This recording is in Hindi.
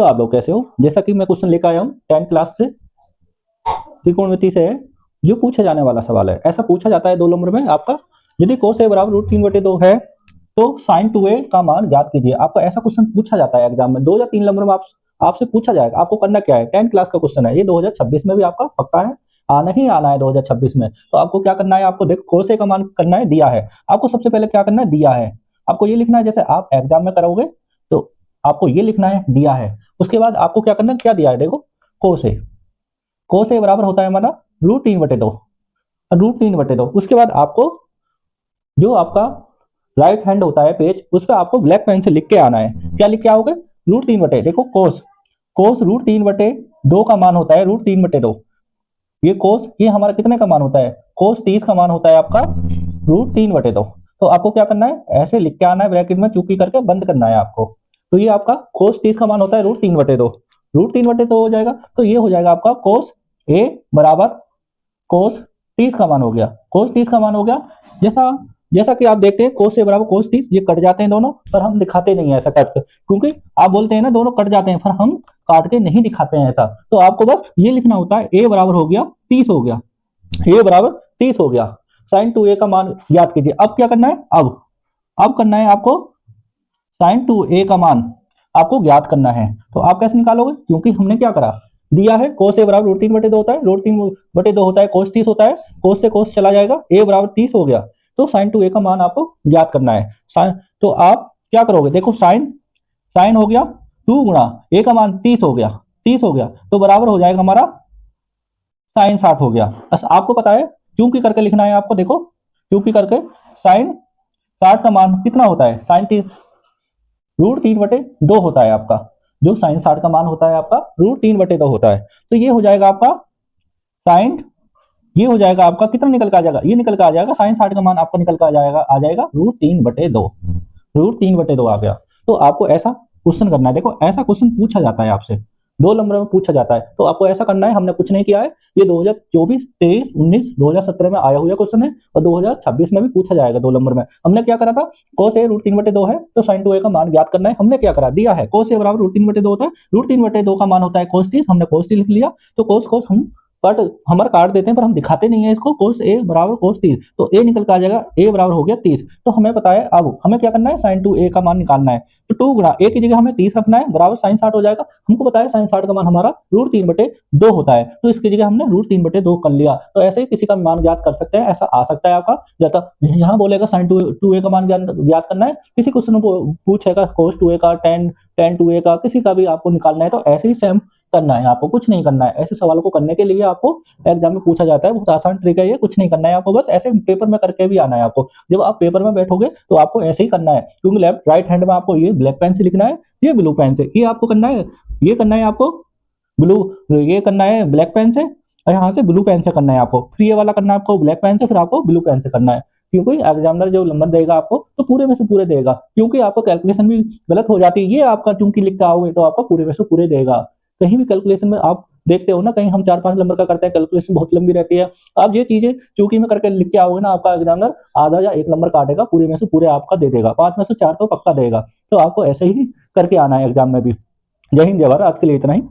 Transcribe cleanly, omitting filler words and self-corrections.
दोस्तों आप लोग कैसे हो। जैसा कि मैं क्वेश्चन लेकर आया हूँ 10th क्लास से, त्रिकोणमिति से है, जो पूछा जाने वाला सवाल है। ऐसा पूछा जाता है 2 नंबर में आपका, यदि cos a बराबर √3/2 है तो sin 2a का मान ज्ञात कीजिए। आपका ऐसा क्वेश्चन पूछा जाता है एग्जाम में, 2 या 3 नंबर में आपसे पूछा जाएगा। आपको करना क्या है, 10th क्लास का क्वेश्चन है, ये 2026 में भी आपका पक्का है, आना ही आना है 2026 में। तो आपको क्या करना है, आपको देखो cos a का मान करना है, दिया है आपको। सबसे पहले क्या करना है, दिया है आपको ये लिखना है, जैसे आप एग्जाम में करोगे तो आपको ये लिखना है, दिया है। उसके बाद आपको क्या करना है, क्या दिया है देखो, cos a बराबर होता है हमारा √3/2, √3/2। उसके बाद आपको जो आपका राइट हैंड होता है पेज, उस पर आपको ब्लैक पेन से लिख के आना है। क्या लिख के आओगे, √3/, देखो कोस √3/2 का मान होता है √3/2। ये कोस, ये हमारा कितने का मान होता है, कोस 30 का मान होता है आपका √3/2। तो आपको क्या करना है, ऐसे लिख के आना है ब्रैकेट में, चूकी करके बंद करना है आपको। तो ये आपका कोस 30 का मान होता है √3/2, √3/2 हो जाएगा। तो ये हो जाएगा आपका कोस a बराबर कोस 30 का मान हो गया, कोस 30 का मान हो गया। जैसा जैसा कि आप देखते हैं कोस से बराबर कोस 30, ये कट जाते हैं दोनों, पर हम दिखाते नहीं है ऐसा कट, क्योंकि आप बोलते हैं ना दोनों कट जाते हैं, पर हम काट के नहीं दिखाते हैं ऐसा। तो आपको बस ये लिखना होता है, a बराबर हो गया 30 हो गया, a बराबर 30 हो गया, sin 2a का मान ज्ञात कीजिए। अब क्या करना है, अब करना है आपको sin 2a का मान आपको ज्ञात करना है। तो आप कैसे निकालोगे, क्योंकि हमने क्या करा, दिया है cos a बराबर √3/2 होता है, √3/2 होता है cos 30 होता है, cos से cos चला जाएगा, a बराबर 30 हो गया। तो sin 2a का मान आपको ज्ञात करना है। तो आप क्या करोगे, देखो sin हो गया 2 गुणा a का मान 30 हो गया, 30 हो गया, तो बराबर हो जाएगा हमारा sin 60 हो गया। बस आपको पता है क्योंकि करके लिखना है आपको, देखो क्योंकि करके sin 60 का मान कितना होता है, sin √3/2 होता है आपका, जो sin 60 का मान होता है आपका √3/2 होता है। तो ये हो जाएगा आपका sin, ये हो जाएगा आपका कितना निकल के आ जाएगा, ये निकल के आ जाएगा sin 60 का मान आपका निकल के आ जाएगा √3/2, √3/2 आ गया। तो आपको ऐसा क्वेश्चन करना है, देखो ऐसा क्वेश्चन पूछा जाता है आपसे 2 नंबर में पूछा जाता है। तो आपको ऐसा करना है, हमने कुछ नहीं किया है, ये 2024, 23, 19, 2017 में आया हुआ क्वेश्चन है, और 2026 में भी पूछा जाएगा 2 नंबर में। हमने क्या करा था, cos a √3/2 है तो sin 2a का मान ज्ञात करना है। हमने क्या करा, दिया है cos a बराबर √3/2 होता है, √3/2 का मान होता है cos 30, हमने cos 30 लिख लिया। तो cos हम हमारा काट देते हैं, पर हम दिखाते नहीं है इसको, cos a बराबर cos 30, तो a निकल के आ जाएगा, a बराबर हो गया 30। तो हमें पता है, अब हमें क्या करना है, sin 2a का मान निकालना है। तो 2 गुणा a की जगह हमें 30 रखना है, बराबर sin 60 हो जाएगा। हमको पता है sin 60 का मान हमारा √3/2 होता है, तो इसकी जगह हमने √3/2 कर लिया। तो ऐसे ही किसी का मान ज्ञात कर सकते हैं, ऐसा आ सकता है आपका। जाता यहाँ बोलेगा sin 2a का मान ज्ञात करना है, किसी क्वेश्चन में पूछेगा cos 2a का, tan 2a का, किसी का भी आपको निकालना है। तो ऐसे ही सेम करना है, आपको कुछ नहीं करना है। ऐसे सवालों को करने के लिए आपको एग्जाम में पूछा जाता है, बहुत आसान ट्रिक है ये, कुछ नहीं करना है आपको, बस ऐसे पेपर में करके भी आना है आपको। जब आप पेपर में बैठोगे तो आपको ऐसे ही करना है, क्योंकि लेफ्ट राइट हैंड में आपको ये ब्लैक पेन से लिखना है, ये ब्लू पेन से, ये आपको करना है, ये करना है आपको ब्लू, ये करना है ब्लैक पेन से, और यहाँ से ब्लू पेन से करना है आपको। फिर ये वाला करना है आपको ब्लैक पेन से, फिर आपको ब्लू पेन से करना है, क्योंकि एग्जामिनर जो नंबर देगा आपको तो पूरे में से पूरे देगा, क्योंकि आपको कैलकुलेशन भी गलत हो जाती है। ये आपका चूंकि लिखते आओगे तो आपका पूरे में से पूरे देगा। कहीं भी कैलकुलेशन में आप देखते हो ना, कहीं हम 4-5 नंबर का करते हैं, कैलकुलेशन बहुत लंबी रहती है। आप ये चीजें चूंकि में करके लिख के आओगे ना, आपका एग्जामिनर आधा या 1 नंबर काटेगा, पूरे में से पूरे आपका दे देगा, 5 में से 4 तो पक्का देगा। तो आपको ऐसे ही करके आना है एग्जाम में भी। जय हिंद जय भारत, आज के लिए इतना ही।